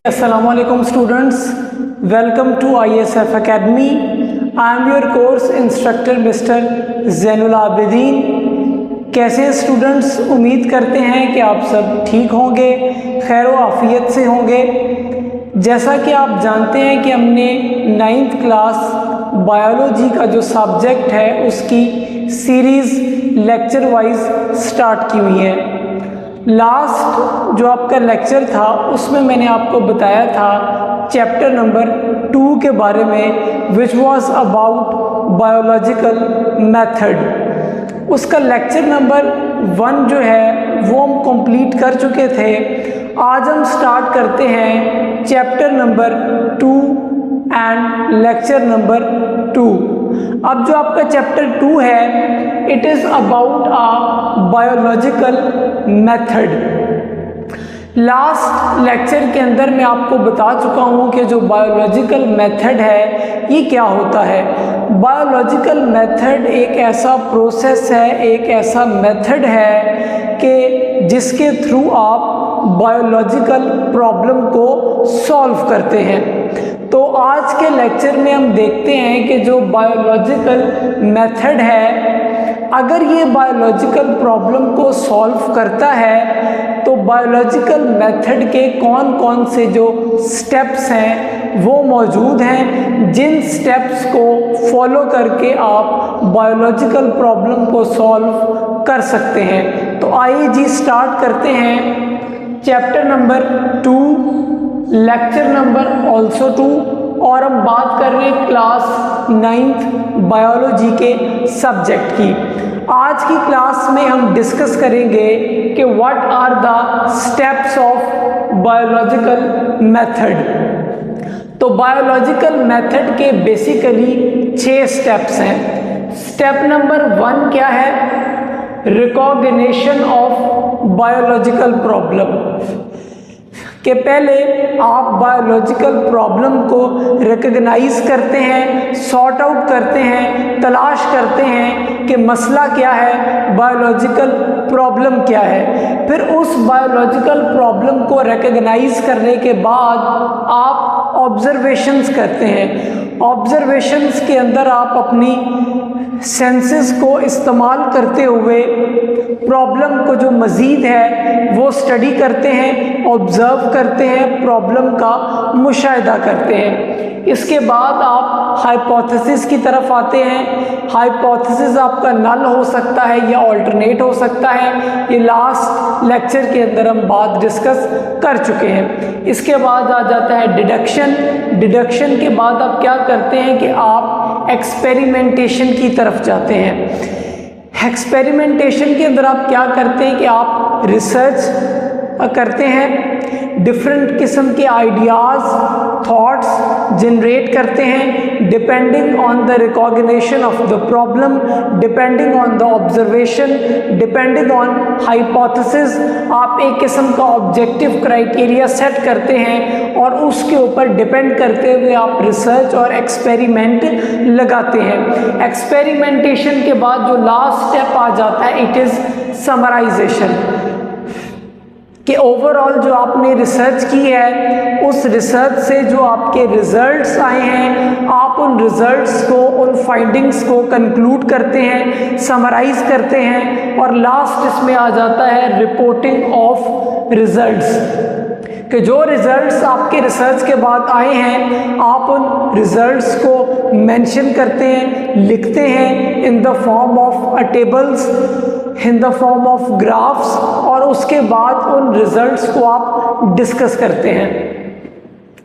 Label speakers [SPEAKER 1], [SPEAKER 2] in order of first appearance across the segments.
[SPEAKER 1] Assalamualaikum students, welcome to ISF Academy. I am your course instructor Mr. Zainul Abidin. कैसे हैं students? उम्मीद करते हैं कि आप सब ठीक होंगे, खैर आफियत से होंगे। जैसा कि आप जानते हैं कि हमने 9th क्लास बायोलॉजी का जो सब्जेक्ट है उसकी सीरीज़ लेक्चर वाइज स्टार्ट की हुई है। लास्ट जो आपका लेक्चर था उसमें मैंने आपको बताया था चैप्टर नंबर 2 के बारे में, which was about biological method. उसका लेक्चर नंबर 1 जो है वो हम कंप्लीट कर चुके थे। आज हम स्टार्ट करते हैं chapter number 2 and lecture number 2। अब जो आपका चैप्टर 2 है, it is about a biological method. Last lecture के अंदर मैं आपको बता चुका हूँ कि जो बायोलॉजिकल मेथड है ये क्या होता है। बायोलॉजिकल मेथड एक ऐसा प्रोसेस है, एक ऐसा मेथड है कि जिसके थ्रू आप बायोलॉजिकल प्रॉब्लम को सॉल्व करते हैं। तो आज के लेक्चर में हम देखते हैं कि जो बायोलॉजिकल मेथड है, अगर ये बायोलॉजिकल प्रॉब्लम को सॉल्व करता है तो बायोलॉजिकल मेथड के कौन कौन से जो स्टेप्स हैं वो मौजूद हैं, जिन स्टेप्स को फॉलो करके आप बायोलॉजिकल प्रॉब्लम को सॉल्व कर सकते हैं। तो आइए जी स्टार्ट करते हैं chapter number 2, lecture number also 2, और हम बात कर रहे हैं क्लास 9th बायोलॉजी के सब्जेक्ट की। आज की क्लास में हम डिस्कस करेंगे कि what are the steps of biological method. तो बायोलॉजिकल मेथड के बेसिकली 6 स्टेप्स हैं। स्टेप नंबर 1 क्या है? Recognition of biological problem. कि पहले आप बायोलॉजिकल प्रॉब्लम को रिकग्नाइज करते हैं, सॉर्ट आउट करते हैं, तलाश करते हैं कि मसला क्या है, बायोलॉजिकल प्रॉब्लम क्या है। फिर उस बायोलॉजिकल प्रॉब्लम को रिकग्नाइज करने के बाद आप ऑब्जर्वेशंस करते हैं। ऑब्जर्वेशंस के अंदर आप अपनी सेंसेस को इस्तेमाल करते हुए प्रॉब्लम को जो मज़ीद है वो स्टडी करते हैं, ऑब्ज़र्व करते हैं, प्रॉब्लम का मुशाहिदा करते हैं। इसके बाद आप हाइपोथेसिस की तरफ आते हैं। हाइपोथेसिस आपका नल हो सकता है या ऑल्टरनेट हो सकता है। ये लास्ट लेक्चर के अंदर हम बात डिस्कस कर चुके हैं। इसके बाद आ जाता है डिडक्शन। डिडक्शन के बाद आप क्या करते हैं कि आप एक्सपेरिमेंटेशन की तरफ जाते हैं। एक्सपेरिमेंटेशन के अंदर आप क्या करते हैं कि आप रिसर्च करते हैं, डिफरेंट किस्म के आइडियाज़, थॉट्स जनरेट करते हैं depending on the recognition of the problem, depending on the observation, depending on hypothesis. आप एक किस्म का ऑब्जेक्टिव क्राइटेरिया सेट करते हैं और उसके ऊपर डिपेंड करते हुए आप रिसर्च और एक्सपेरिमेंट लगाते हैं। एक्सपेरिमेंटेशन के बाद जो लास्ट स्टेप आ जाता है, इट इज़ समराइजेशन। कि ओवरऑल जो आपने रिसर्च की है, उस रिसर्च से जो आपके रिजल्ट्स आए हैं, आप उन रिजल्ट्स को, उन फाइंडिंग्स को कंक्लूड करते हैं, समराइज करते हैं, और लास्ट इसमें आ जाता है रिपोर्टिंग ऑफ रिजल्ट्स। कि जो रिजल्ट्स आपके रिसर्च के बाद आए हैं, आप उन रिजल्ट्स को मेंशन करते हैं, लिखते हैं in the form of tables, in the form of graphs, और उसके बाद उन रिजल्ट्स को आप डिस्कस करते हैं।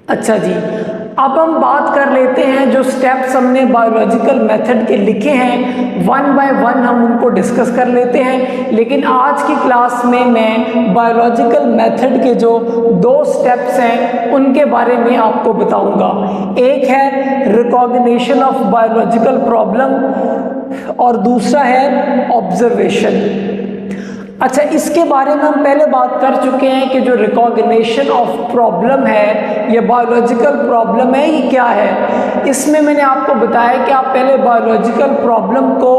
[SPEAKER 1] अच्छा जी, अब हम बात कर लेते हैं जो स्टेप्स हमने बायोलॉजिकल मेथड के लिखे हैं, 1 बाय 1 हम उनको डिस्कस कर लेते हैं। लेकिन आज की क्लास में मैं बायोलॉजिकल मेथड के जो 2 स्टेप्स हैं उनके बारे में आपको बताऊंगा। एक है रिकॉग्निशन ऑफ बायोलॉजिकल प्रॉब्लम और दूसरा है ऑब्जर्वेशन। अच्छा, इसके बारे में हम पहले बात कर चुके हैं कि जो रिकॉग्निशन ऑफ प्रॉब्लम है, ये बायोलॉजिकल प्रॉब्लम है, ये क्या है। इसमें मैंने आपको बताया कि आप पहले बायोलॉजिकल प्रॉब्लम को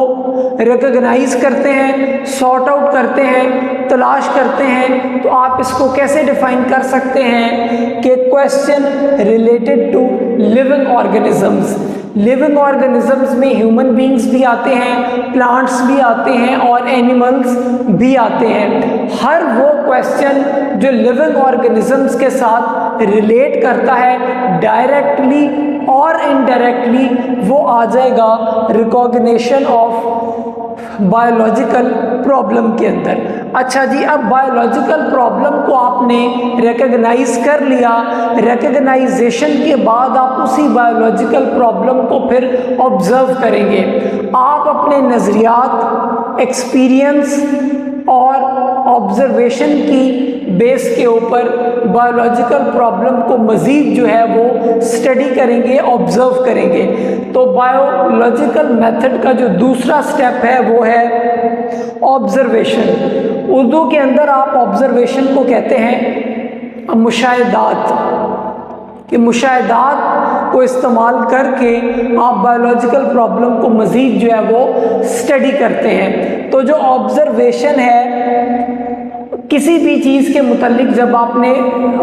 [SPEAKER 1] रिकॉग्नाइज करते हैं, सॉर्ट आउट करते हैं, तलाश करते हैं, तो आप इसको कैसे डिफाइन कर सकते हैं कि question related to living organisms. Living organisms में ह्यूमन बींग्स भी आते हैं, प्लांट्स भी आते हैं और एनिमल्स भी आते हैं। हर वो क्वेश्चन जो लिविंग ऑर्गेनिजम्स के साथ रिलेट करता है डायरेक्टली और इनडायरेक्टली, वो आ जाएगा रिकॉग्निशन ऑफ बायोलॉजिकल प्रॉब्लम के अंदर। अच्छा जी, अब बायोलॉजिकल प्रॉब्लम को आपने रिकॉग्नाइज कर लिया, रिकॉग्नाइजेशन के बाद आप उसी बायोलॉजिकल प्रॉब्लम को फिर ऑब्जर्व करेंगे। आप अपने नज़रियात, एक्सपीरियंस और ऑब्जर्वेशन की बेस के ऊपर बायोलॉजिकल प्रॉब्लम को मज़ीद जो है वो स्टडी करेंगे, ऑब्जर्व करेंगे। तो बायोलॉजिकल मेथड का जो दूसरा स्टेप है वो है ऑब्जर्वेशन। उर्दू के अंदर आप ऑब्जर्वेशन को कहते हैं मुशाहिदात, कि मुशाहिदात को इस्तेमाल करके आप बायोलॉजिकल प्रॉब्लम को मज़ीद जो है वो स्टडी करते हैं। तो जो ऑब्जर्वेशन है, किसी भी चीज़ के मुतालिक जब आपने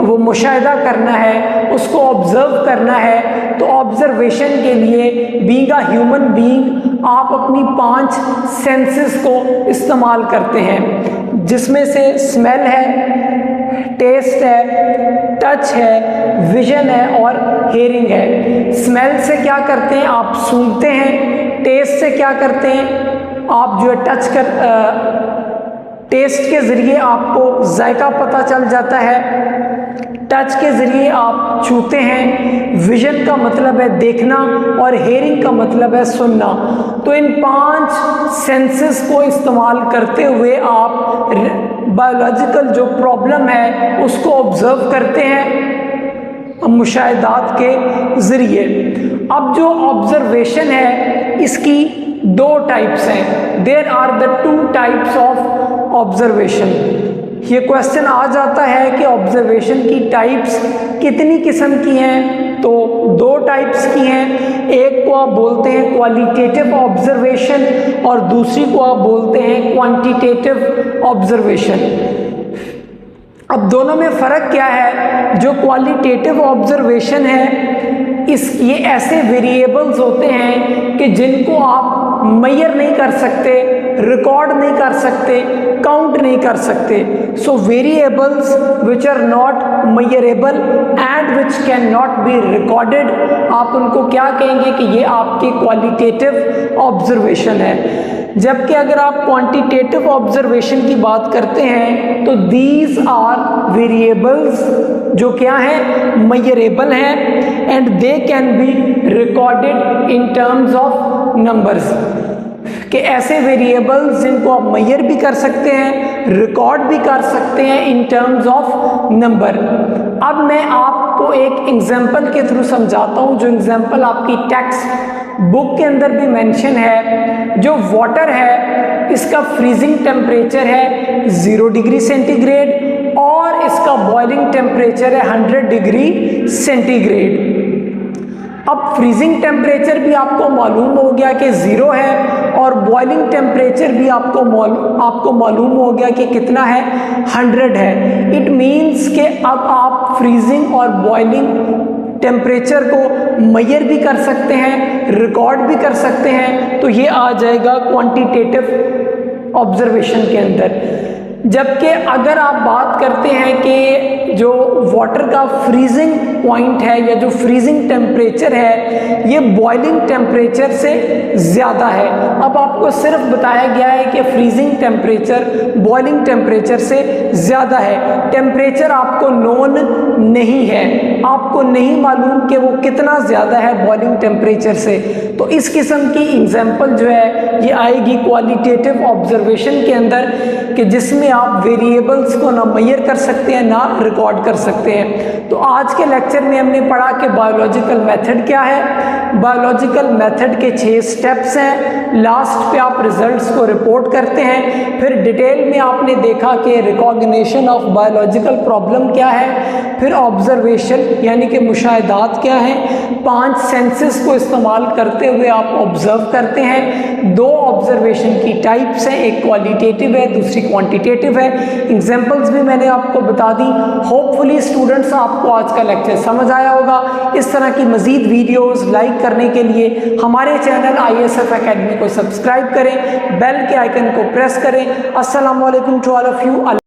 [SPEAKER 1] वो मुशाहिदा करना है, उसको ऑब्ज़र्व करना है, तो ऑब्ज़र्वेशन के लिए बीइंग अ ह्यूमन बीइंग आप अपनी 5 सेंसेस को इस्तेमाल करते हैं, जिसमें से स्मेल है, टेस्ट है, टच है, विजन है और हेयरिंग है। स्मेल से क्या करते हैं, आप सूंघते हैं। टेस्ट से क्या करते हैं, आप जो है टेस्ट के ज़रिए आपको जायका पता चल जाता है। टच के ज़रिए आप छूते हैं। विजन का मतलब है देखना और हेयरिंग का मतलब है सुनना। तो इन 5 सेंसेस को इस्तेमाल करते हुए आप बायोलॉजिकल जो प्रॉब्लम है उसको ऑब्जर्व करते हैं मुशाहिदात के ज़रिए। अब जो ऑब्जर्वेशन है इसकी 2 टाइप्स हैं। There are the 2 types of observation. ये क्वेश्चन आ जाता है कि ऑब्जर्वेशन की टाइप्स कितनी किस्म की हैं, तो 2 टाइप्स की हैं। एक को आप बोलते हैं क्वालिटेटिव ऑब्जर्वेशन और दूसरी को आप बोलते हैं क्वांटिटेटिव ऑब्जर्वेशन। अब दोनों में फ़र्क क्या है? जो क्वालिटेटिव ऑब्जर्वेशन है ये ऐसे वेरिएबल्स होते हैं कि जिनको आप मेजर नहीं कर सकते, रिकॉर्ड नहीं कर सकते, काउंट नहीं कर सकते। So variables which are not measurable and which can not be recorded, आप उनको क्या कहेंगे कि ये आपके क्वालिटेटिव ऑब्जर्वेशन है। जबकि अगर आप क्वांटिटेटिव ऑब्जर्वेशन की बात करते हैं तो दीज आर वेरिएबल्स जो क्या है, मेजरेबल हैं and they can be recorded in terms of numbers, कि ऐसे वेरिएबल्स जिनको आप मेजर भी कर सकते हैं, रिकॉर्ड भी कर सकते हैं इन टर्म्स ऑफ नंबर। अब मैं आपको एक एग्जांपल के थ्रू समझाता हूँ, जो एग्जांपल आपकी टेक्स्ट बुक के अंदर भी मेंशन है। जो वाटर है इसका फ्रीजिंग टेम्परेचर है 0 डिग्री सेंटीग्रेड और इसका बॉइलिंग टेम्परेचर है 100 डिग्री सेंटीग्रेड। अब फ्रीजिंग टेम्परेचर भी आपको मालूम हो गया कि 0 है और बॉइलिंग टेम्परेचर भी आपको मालूम हो गया कि कितना है, 100 है। इट मीन्स कि अब आप फ्रीजिंग और बॉइलिंग टेम्परेचर को मेजर भी कर सकते हैं, रिकॉर्ड भी कर सकते हैं। तो ये आ जाएगा क्वांटिटेटिव ऑब्जर्वेशन के अंदर। जबकि अगर आप बात करते हैं कि जो वाटर का फ्रीजिंग पॉइंट है या जो फ्रीजिंग टेम्परेचर है ये बॉइलिंग टेम्परेचर से ज़्यादा है। अब आपको सिर्फ बताया गया है कि फ्रीजिंग टेम्परेचर बॉइलिंग टेम्परेचर से ज़्यादा है, टेम्परेचर आपको नोन नहीं है, आपको नहीं मालूम कि वो कितना ज़्यादा है बॉइलिंग टेम्परेचर से। तो इस किस्म की एग्जाम्पल जो है ये आएगी क्वालिटेटिव ऑब्जर्वेशन के अंदर, कि जिसमें आप वेरिएबल्स को ना मेजर कर सकते हैं ना रिकॉर्ड कर सकते हैं। तो आज के लेक्चर में हमने पढ़ा कि बायोलॉजिकल मेथड क्या है। बायोलॉजिकल मेथड के 6 स्टेप्स हैं लास्ट पे आप रिजल्ट्स को रिपोर्ट करते हैं। फिर डिटेल में आपने देखा कि रिकॉग्निशन ऑफ बायोलॉजिकल प्रॉब्लम क्या है, फिर ऑब्जर्वेशन यानी कि मुशाहिदात क्या है, 5 सेंसेस को इस्तेमाल करते हुए आप ऑब्जर्व करते हैं। 2 ऑब्जर्वेशन की टाइप्स हैं, एक क्वालिटेटिव है, दूसरी क्वांटिटेटिव है। एग्जांपल्स भी मैंने आपको बता दी। होपफुली स्टूडेंट्स आपको आज का लेक्चर समझ आया होगा। इस तरह की मजीद वीडियोस लाइक करने के लिए हमारे चैनल ISF एकेडमी को सब्सक्राइब करें, बेल के आइकन को प्रेस करें। अस्सलाम वालेकुम टू ऑल ऑफ यू।